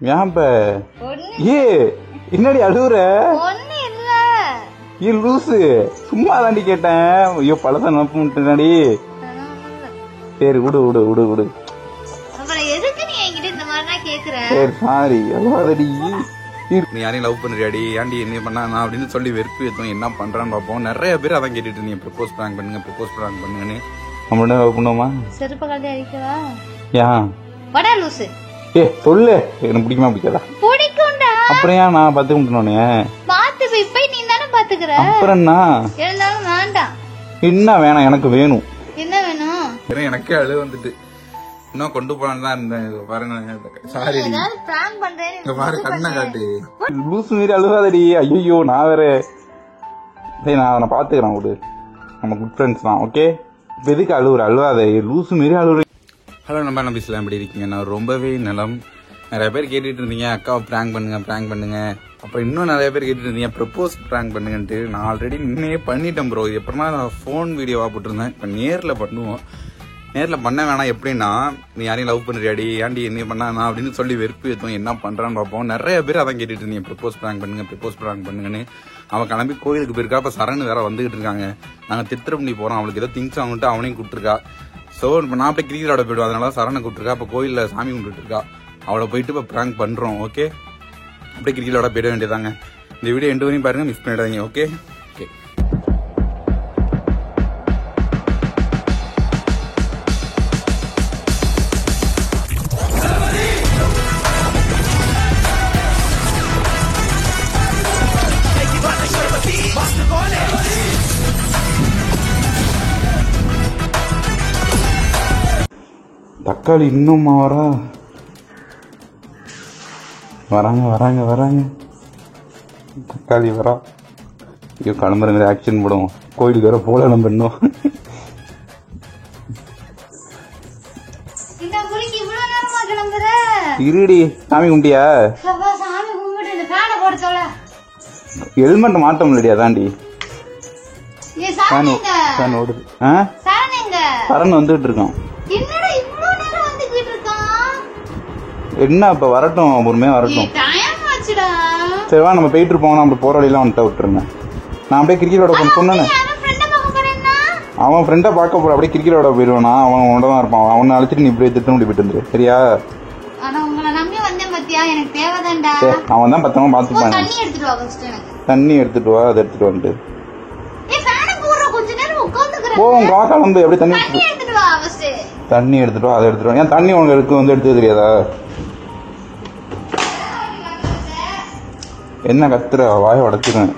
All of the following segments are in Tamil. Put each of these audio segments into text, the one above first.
ஏன் இப்ப ஏ என்னடி அழுகுற? ஏ லூசு, சும்மா தாண்டி கேட்டேன். ஐயோ பழச நம்பி. சரி விடு விடு விடு விடு. சரி சாரி. அழுவாதடி. நீ யாரையும் லவ் பண்றியாடி, ஏன்டி என்ன பண்ணா அப்படின்னு சொல்லி வெறுப்பு ஏற்றும் என்ன பண்றான்னு பார்ப்போம். நிறைய பேர் அதான் கேட்டுட்டு நீங்க ப்ரப்போஸ் பிராங்க் பண்ணுங்க, ப்ரப்போஸ் பிராங்க் பண்ணுங்கன்னு. நம்ம லவ் பண்ணுவோமா? செருப்பு கழட்டி அடிக்கவா? ஏன் வடா லூசு? ஏ சொல்லு, எனக்கு பிடிக்குமா பிடிக்காதா? பிடிக்கும்டா. அப்புறம் ஏன் நான் பாத்து கும்பிட்டனே? பாத்து போய் நீ தானே பாத்துக்கற. அப்புறம் என்ன? இருந்தாலும் வேண்டாம். என்ன வேணாம், எனக்கு வேணும். என்ன வேணும்? எனக்கே அழு வந்துட்டு. இன்னும் கொண்டு போலான்னு தான் இருந்தேன். பாருங்க சாரி. பிராங்க் பண்றேன். இங்க பாரு கண்ணை காட்டு. லூசு மீறி அழுகாதடி. ஐயோ நான் வேற. சரி நான் பாத்துக்கிறேன் விடு. நம்ம குட் ஃப்ரெண்ட்ஸ் தான். ஓகே இப்ப எதுக்கு அழுவுற? அழுவாத. லூசு மீறி அழுவுற. ஹலோ நம்ம நம்பிஸ்லாம் எப்படி இருக்கீங்க? நான் ரொம்பவே நலம். நிறைய பேர் கேட்டுட்டு இருந்தீங்க அக்காவை பிராங்க் பண்ணுங்க பிராங்க் பண்ணுங்க. அப்புறம் இன்னும் நிறைய பேர் கேட்டுட்டு இருந்தீங்க ப்ரப்போஸ் பிராங்க் பண்ணுங்கன்ட்டு. நான் ஆல்ரெடி நின்னே பண்ணிட்டேன் ப்ரோ. எப்படின்னா நான் ஃபோன் வீடியோவா போட்டிருந்தேன். இப்போ நேரில் பண்ணுவோம். நேரில் பண்ண வேணாம். எப்படின்னா நீ யாரையும் லவ் பண்ணுறியாடி, ஏன்டி என்ன பண்ணா அப்படின்னு சொல்லி வெறுப்பு ஏற்றும் என்ன பண்றான்னு பார்ப்போம். நிறைய பேர் அதான் கேட்டுட்டு இருந்தீங்க ப்ரப்போஸ் பிராங்க் பண்ணுங்க, ப்ரப்போஸ் பிராங்க் பண்ணுங்கன்னு. அவன் கிளம்பி கோயிலுக்கு போயிருக்கா. அப்போ சரண் வேற வந்துகிட்டு இருக்காங்க. நாங்கள் திருத்திரப்பள்ளி போறோம். அவளுக்கு ஏதோ திங்ஸ் வாங்கிட்டு அவனையும் கூப்பிட்டுருக்கா. ஸோ இப்போ நான் அப்படியே கிரிக்கெட் போயிடுவோம். அதனால சரணை கூப்பிட்டுருக்கா. இப்போ கோயிலில் சாமி கும்பிட்டு இருக்கா. அவளை போயிட்டு இப்போ பிராங்க் பண்றோம். ஓகே அப்படியே கிரிக்கெட்டோட போயிட வேண்டியதாங்க. இந்த வீடியோ எண்டு வரையும் பாருங்க, மிஸ் பண்ணிடாதீங்க. Okay okay. தக்காளி இன்னும் வராங்க வராங்க வராங்க. தக்காளி வரா. ஐயோ கிளம்புற ஆக்ஷன் போடுவோம். கோயிலுக்கு வர போல நம்ம இன்னும். இருடி சாமி கும்பிட்டியா? ஹெல்மெட் மாட்ட முடியலையா? தாண்டி ஓடுது. சரண் வந்துட்டு இருக்கான். என்ன இப்ப வரட்டும், பொறுமையா வரட்டும். சரி வா நம்ம போயிட்டு இருப்போம். நம்ம போற வழியெல்லாம் வந்துட்டு விட்டுருங்க. நான் அப்படியே கிரிக்கெட்டோட சொன்னேன். அவன் ஃப்ரெண்டை பார்க்க போற. அப்படியே கிரிக்கெட்டோட போயிடுவானா? அவன் உன்னோட தான் இருப்பான். அவனை அழைச்சிட்டு நீ இப்படியே திட்டம் போயிட்டு வந்துரு. சரியா? அவன் தான் பத்திரமா பாத்துப்பான். தண்ணி எடுத்துட்டு வா. அதை எடுத்துட்டு வந்துட்டு போவோம். கிளம்பு. அப்படியே தண்ணி எடுத்துட்டு வா. அதை எடுத்துட்டு வா. ஏன் தண்ணி உங்களுக்கு வந்து எடுத்து தெரியாதா? என்ன கத்துற? வாய உடச்சிருவேன்.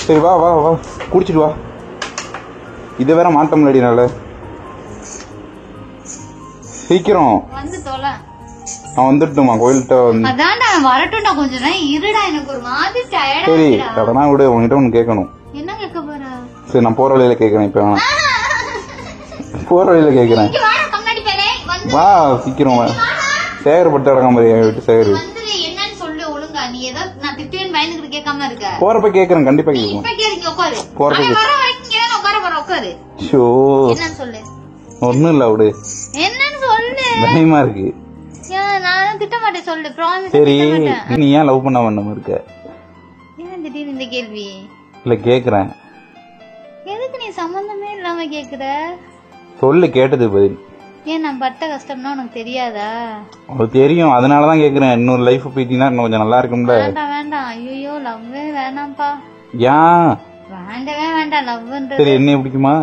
சரி வா வா வா குடிச்சிட்டு வா. இதை வேற மாட்ட முடியல. சீக்கிரம் அவன் வந்துட்டுமா கோயில்கிட்ட வந்து. சரி அதெல்லாம் விடு. உங்ககிட்ட ஒண்ணு கேட்கணும். சரி நான் போற வழியில கேட்கறேன். இப்ப வேணாம், போற வழியில கேட்கறேன். வா சீக்கிரம் வா. சேகர் பட்டு அடக்காம விட்டு சேகர் போறப்ப கேக்குறேன். கண்டிப்பா கேட்கும். ஒண்ணும் இல்ல விடு. பயமா இருக்கு. சரி நீ ஏன் லவ் பண்ண வேண்டாம இருக்க? இந்த கேள்வி இல்ல கேக்குறேன். எதுக்கு நீ சம்பந்தமே இல்லாம கேக்குற? சொல்லு, கேட்டது பதில். ஏன் நான் பட்ட கஷ்டம்னா உனக்கு தெரியாதா? உனக்கு தெரியும், அதனாலதான் கேக்குறேன். இன்னொரு லைஃப் போயிட்டீங்கன்னா இன்னும் கொஞ்சம் நல்லா இருக்கும்ல. வேண்டாம் வேண்டாம். ஐயோ லவ்வே வேணாம்ப்பா. ஏன்? வேண்டவே வேண்டாம் லவ்ன்றது. சரி என்ன பிடிக்குமா?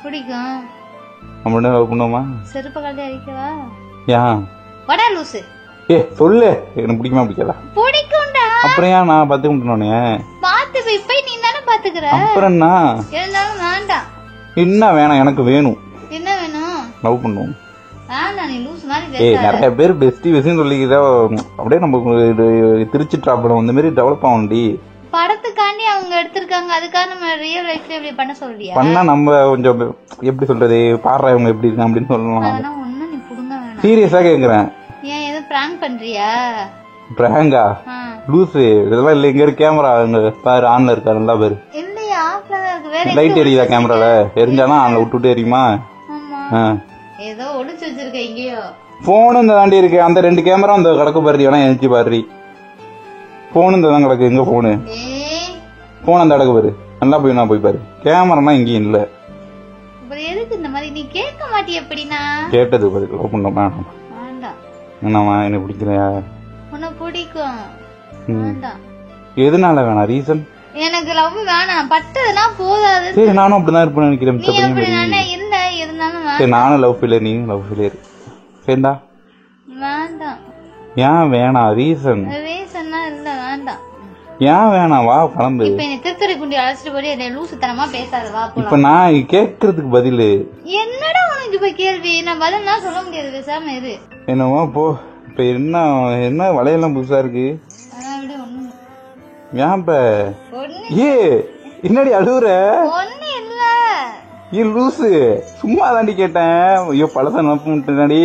பிடிக்கும். நம்ம லவ் பண்ணுவோமா? செருப்பு கழட்டி அடிக்கவா? ஏன்? வடா லூசு. ஏ சொல்லு, எனக்கு பிடிக்குமா பிடிக்காதா? பிடிக்கும்டா. அப்புறம் ஏன் நான் பாத்து கும்பிட்டனே? பாத்து போய் நீ தானே பாத்துக்கற. அப்புறம் என்ன? இருந்தாலும் வேண்டாம். என்ன வேணாம், எனக்கு வேணும். என்ன வேணும்? லவ் பண்ணுவோம். நிறைய பேர் பெஸ்டி விஷயம் சொல்லிக்கிட்டா அப்படியே நம்ம திருச்சி டிராப்ல இந்த மாதிரி டெவலப் ஆகும்டி. படத்துக்காண்டி அவங்க எடுத்திருக்காங்க. அதுக்காக நம்ம ரியல் லைஃப்ல இப்படி பண்ண சொல்றியா? பண்ணா நம்ம கொஞ்சம் எப்படி சொல்றது, பாடுற அவங்க எப்படி இருக்காங்க அப்படின்னு சொல்லலாம். அதெல்லாம் ஒண்ணு நீ புடுங்க வேணாம். சீரியஸா கேக்குறேன். ஏன் ஏதோ பிராங்க் பண்றியா? பிராங்கா? லூசு இதெல்லாம் இல்ல. இங்க இருக்கு கேமரா. அங்க பாரு ஆன்ல இருக்கா. நல்லா பாரு. இல்லையா ஆஃப்ல தான் இருக்கு. வேற லைட் எரியுதா கேமரால? எரிஞ்சானா ஆன்ல விட்டுட்டு எரியுமா? ஆமா. ஏதோ ஒளிச்சு வச்சிருக்க எங்கேயோ. போன் இந்த தாண்டி இருக்கு. அந்த 2 கேமரா அந்த கிடக்கு பாரு, வேணா எழுச்சி பாரு. போன் இந்த தான் கிடக்கு. எங்க போனு? போன் அந்த கிடக்கு பாரு. நல்லா போய் நான் போய் பாரு. கேமரானா இங்கேயும் இல்ல. எதுக்கு இந்த மாதிரி நீ கேட்க மாட்டிய? எப்படின்னா கேட்டது பாரு. லவ் பண்ண வேணாம். என்னமா என்ன பிடிக்கலையா? உன்னை பிடிக்கும். எதனால வேணாம்? ரீசன் எனக்கு லவ் வேணாம். பட்டதுனா போதாது. சரி, நானும் அப்படிதான் இருப்பேன்னு நினைக்கிறேன். இருந்தாலும் நானும் லவ் ஃபெயிலியர், நீயும் லவ் ஃபெயிலியர். சரிடா, வேண்டாம். ஏன் வேணாம்? ரீசன் ரீசன்னா இல்ல, வேண்டாம். ஏன் வேணாம்? வா கிளம்பு. இப்ப என்ன திருத்துறைக்குண்டி அழைச்சிட்டு போய் என்ன லூசுத்தனமா பேசாத. வா போலாம். இப்ப நான் கேக்குறதுக்கு பதிலு என்னடா உனக்கு இப்ப கேள்வி? நான் பதில் சொல்ல முடியாது. பேசாம இரு. என்னவா போ. இப்ப என்ன வலையெல்லாம் புதுசா இருக்கு? ஏன் இப்ப என்னடி அழுவுற? ஒண்ணு இல்ல. லூசு, சும்மா தாண்டி கேட்டேன். ஐயோ பழச நடி.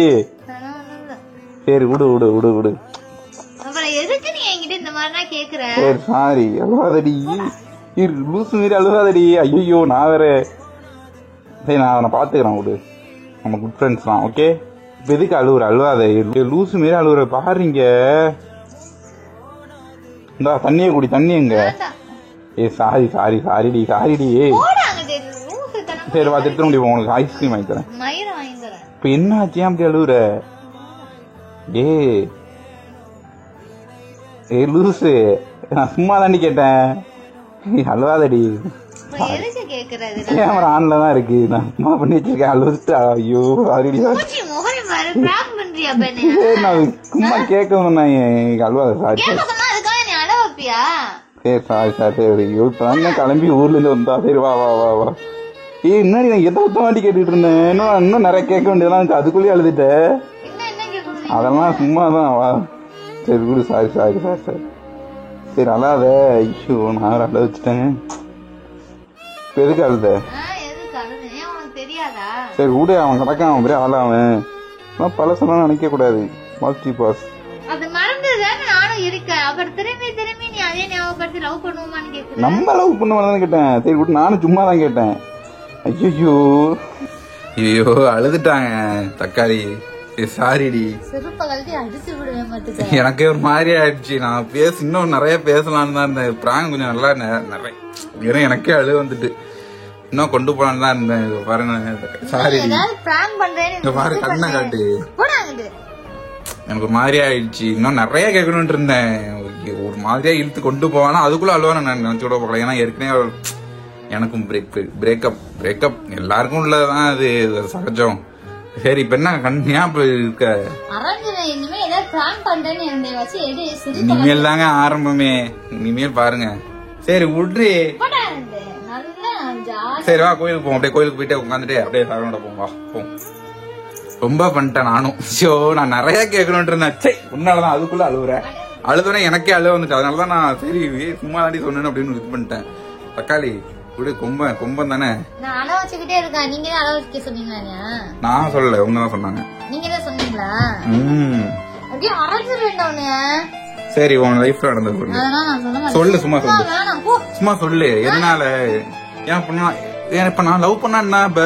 சரி விடு விடு விடு விடு. எதுக்கு நீ என்கிட்ட இந்த மாதிரி கேக்குற? சரி சாரி, அழுவாதடி. லூசு மாரி அழுவாதடி. ஐயோ நான் வேற. சரி நான் பாத்துக்கிறேன் விடு. நம்ம குட் ஃப்ரெண்ட்ஸ் தான். ஓகே, இப்ப எதுக்கு அழுவுற? அழுவாத. லூசு மாரி அழுவுற பாருங்க. இந்த தண்ணிய குடி. தண்ணி எங்க? சாரி சாரி சாரிடி சாரிடி. சரி வா, திருத்த முடியும். உனக்கு ஐஸ்கிரீம் வாங்கி தரேன். இப்ப என்ன ஆச்சு? அப்படி அழுவுற? லூசு, நான் சும்மா தாண்டி கேட்டேன். அழுவாதடி. கேமரா ஆன்ல தான் இருக்கு. நான் சும்மா பண்ணி வச்சிருக்கேன். அழுவிட்டு ஐயோ சாரிடி. நான் சும்மா கேட்கணும். அழுவாத. சாரி சரி சாரி சாரி. சரி இப்பதான் கிளம்பி ஊர்ல இருந்து வந்தா. சரி வா வா வா வா. முன்னாடி நான் எதை வாட்டி கேட்டுட்டு இருந்தேன். இன்னும் நிறைய கேட்க வேண்டியதெல்லாம் அதுக்குள்ளேயே அழுதுட்ட. அதெல்லாம் சும்மாதான். வா சரி விடு. Sorry sorry sorry sorry. சரி அழாத. ஐயோ நான் அழ வச்சுட்டேன். இப்ப எதுக்கு அழுத? சரி விடு. அவன் கிடக்கான். அவன் பெரிய ஆளாவன். பழசெல்லாம் நினைக்க கூடாது. Positive pass. நம்ம லவ் பண்ணுவான்னு கேட்டேன். சரி விட்டு, நானும் சும்மா தான் கேட்டேன். ஐயோ ஐயோ அழுதுட்டாங்க தக்காளி. சாரிடி. எனக்கே ஒரு மாதிரி ஆயிடுச்சு. நான் இன்னும் நிறைய பேசலான்னு தான் இருந்தேன். பிராங்க் கொஞ்சம் நல்லா நிறைய எனக்கே அழு வந்துட்டு. இன்னும் கொண்டு போலான்னு தான் இருந்தேன். பாருங்க சாரி. பாரு கண்ணை காட்டு. எனக்கு ஒரு மாதிரி ஆயிடுச்சு. இன்னும் நிறைய கேட்கணும்னு இருந்தேன். ஒரு மாதிரியா இழுத்து கொண்டு போவானா அதுக்குள்ள அழுவான நான் நினைச்சு கூட போகல. ஏன்னா ஏற்கனவே எனக்கும் பிரேக்கப் எல்லாருக்கும் உள்ளதான். அது சகஜம். சரி இப்ப என்ன கண்ணியா இருக்க? இனிமேல் தாங்க ஆரம்பமே. இனிமேல் பாருங்க. சரி விட்ரு. சரி வா கோயிலுக்கு போவோம். அப்படியே கோயிலுக்கு போயிட்டு உட்காந்துட்டு அப்படியே சாரோட போவோம். வா போ. ரொம்ப பண்ணிட்டேன் நானும். ஷோ நான் நிறைய கேட்கணும்னு இருந்தேன். உன்னாலதான் அதுக்குள்ள அழுவுறேன். அழுதுனே எனக்கே அழுவ வந்துட்டு. அதனாலதான் நான் சரி சும்மா தாண்டி சொன்னேன் அப்படின்னு இது பண்ணிட்டேன். தக்காளி விடு. கொம்பம் தானே. நான் சொல்லல, உங்க தான் சொன்னாங்க. சரி உன் லைஃப்ல நடந்தது சொல்லு. சும்மா சொல்லு. சும்மா சொல்லு. எதனால? ஏன் பண்ணா? இப்ப நான் லவ் பண்ணா என்ன? இப்ப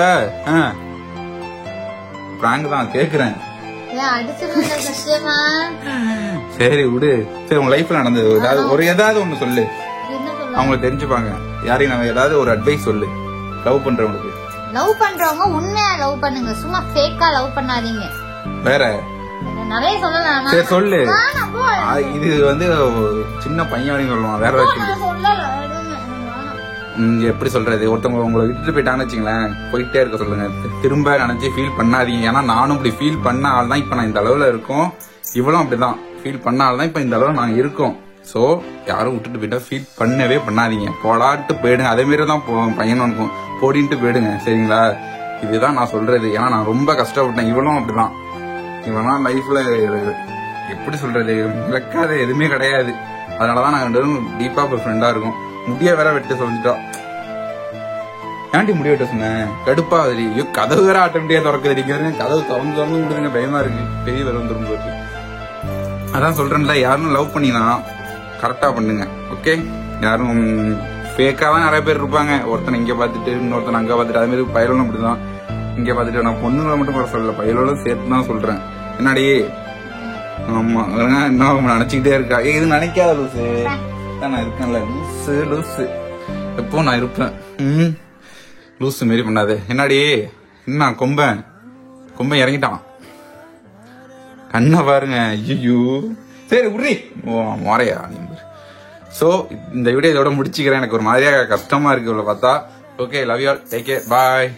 பிராங்க் தான் கேக்குறேன். சரி விடு. சரி உங்க லைஃப்ல நடந்தது ஏதாவது ஒண்ணு சொல்லு. அவங்க தெரிஞ்சுப்பாங்க. யாரையும் நம்ம ஏதாவது ஒரு அட்வைஸ் சொல்லு. லவ் பண்றவங்களுக்கு. லவ் பண்றவங்க உண்மையா லவ் பண்ணுங்க. சும்மா ஃபேக்கா லவ் பண்ணாதீங்க. வேற நிறைய சொல்லலாம். சரி சொல்லு. இது சின்ன பையன் சொல்லுவான். வேற எப்படி சொல்றது? ஒருத்தவங்க உங்களை விட்டுட்டு போயிட்டாங்கன்னு வச்சுங்களேன், போயிட்டே இருக்க சொல்லுங்க. திரும்ப நினைச்சு ஃபீல் பண்ணாதீங்க. ஏன்னா நானும் இப்படி ஃபீல் பண்ண ஆள் தான் இப்ப நான் இந்த அளவுல இருக்கோம். இவ்வளவு அப்படிதான் ஃபீல் பண்ண ஆள் தான் இப்ப இந்த அளவுல நாங்க இருக்கோம். சோ யாரும் விட்டுட்டு போயிட்டா ஃபீல் பண்ணவே பண்ணாதீங்க. போடாட்டு போயிடுங்க. அதே மாதிரிதான் பையனுக்கும் போடின்ட்டு போயிடுங்க. சரிங்களா? இதுதான் நான் சொல்றது. ஏன்னா நான் ரொம்ப கஷ்டப்பட்டேன். இவளும் அப்படிதான். இவெல்லாம் லைஃப்ல எப்படி சொல்றது, இழக்காத எதுவுமே கிடையாது. அதனாலதான் நாங்க 2 பேரும் டீப்பா ஃப்ரெண்டா இருக்கும். முடிய வேற வெட்ட சொல்லிட்டா. ஏன்டி முடிய வெட்ட சொன்னேன்? கடுப்பா அது. ஐயோ கதவு வேற ஆட்டோமேட்டிக்கா திறக்குது. கதவு திறந்து விடுங்க. பயமா இருக்கு. பெரிய வேற வந்துரும்போது. அதான் சொல்றேன்ல, யாரும் லவ் பண்ணினா கரெக்டா பண்ணுங்க. ஓகே? யாரும் ஃபேக்கா தான் நிறைய பேர் இருப்பாங்க. ஒருத்தனை இங்க பாத்துட்டு இன்னொருத்தனை அங்க பாத்துட்டு. அதே மாதிரி பயலும் அப்படிதான். இங்க பாத்துட்டு நான் பொண்ணுங்களை மட்டும் கூட சொல்லல, பையலோட சேர்த்து தான் சொல்றேன். என்னடி ஆமா என்ன நினைச்சுக்கிட்டே இருக்கா இது நினைக்காத லூசு நான் இருக்கேன்ல லூசு லூசு எப்போ நான் இருப்பேன் லூசு மாரி பண்ணாது என்னடி என்ன கொம்பன் இறங்கிட்டான் கண்ணை பாருங்க ஐயோ சரி உரி முறையா நீ சோ இந்த வீடியோ இதோட முடிச்சுக்கிறேன் எனக்கு ஒரு மாதிரியா கஷ்டமா இருக்கு இவ்வளவு பார்த்தா okay love you all take care bye